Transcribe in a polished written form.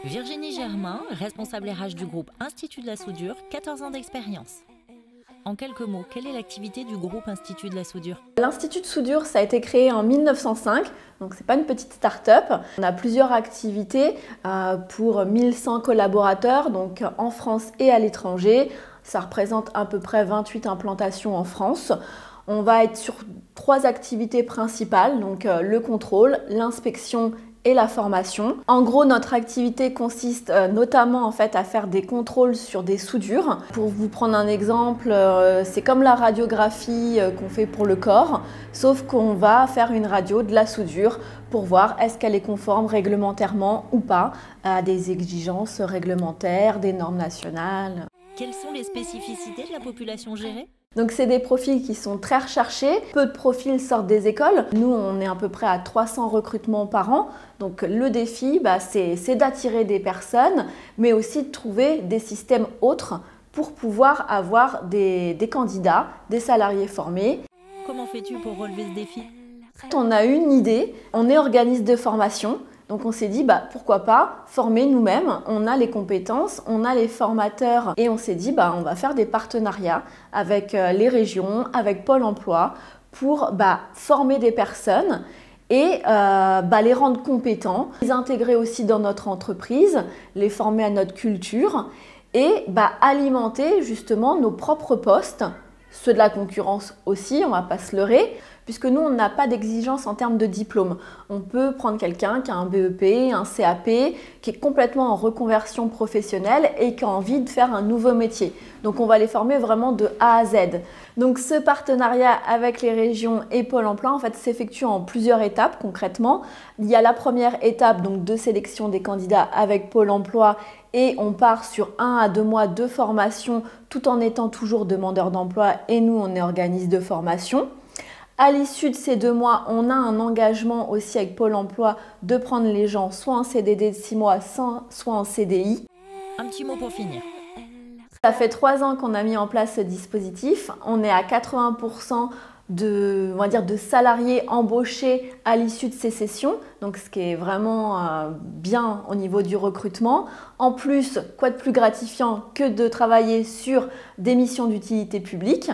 Virginie Germain, responsable RH du groupe Institut de la Soudure, 14 ans d'expérience. En quelques mots, quelle est l'activité du groupe Institut de la Soudure? L'Institut de Soudure, ça a été créé en 1905, donc c'est pas une petite start-up. On a plusieurs activités pour 1100 collaborateurs, donc en France et à l'étranger. Ça représente à peu près 28 implantations en France. On va être sur 3 activités principales, donc le contrôle, l'inspection et la formation. En gros, notre activité consiste notamment à faire des contrôles sur des soudures. Pour vous prendre un exemple, c'est comme la radiographie qu'on fait pour le corps, sauf qu'on va faire une radio de la soudure pour voir est-ce qu'elle est conforme réglementairement ou pas à des exigences réglementaires, des normes nationales. Quelles sont les spécificités de la population gérée? Donc c'est des profils qui sont très recherchés, peu de profils sortent des écoles. Nous, on est à peu près à 300 recrutements par an. Donc le défi, c'est d'attirer des personnes, mais aussi de trouver des systèmes autres pour pouvoir avoir des candidats, des salariés formés. Comment fais-tu pour relever ce défi? On a une idée, on est organisme de formation. Donc on s'est dit pourquoi pas former nous-mêmes, on a les compétences, on a les formateurs et on s'est dit on va faire des partenariats avec les régions, avec Pôle emploi pour former des personnes et les rendre compétents, les intégrer aussi dans notre entreprise, les former à notre culture et alimenter justement nos propres postes, ceux de la concurrence aussi, on ne va pas se leurrer, puisque nous, on n'a pas d'exigence en termes de diplôme. On peut prendre quelqu'un qui a un BEP, un CAP, qui est complètement en reconversion professionnelle et qui a envie de faire un nouveau métier. Donc, on va les former vraiment de A à Z. Donc, ce partenariat avec les régions et Pôle emploi, s'effectue en plusieurs étapes concrètement. Il y a la première étape donc, de sélection des candidats avec Pôle emploi et on part sur 1 à 2 mois de formation tout en étant toujours demandeur d'emploi et nous, on est organisme de formation. À l'issue de ces 2 mois, on a un engagement aussi avec Pôle emploi de prendre les gens soit en CDD de 6 mois, soit en CDI. Un petit mot pour finir. Ça fait 3 ans qu'on a mis en place ce dispositif. On est à 80% de salariés embauchés à l'issue de ces sessions, donc ce qui est vraiment bien au niveau du recrutement. En plus, quoi de plus gratifiant que de travailler sur des missions d'utilité publique.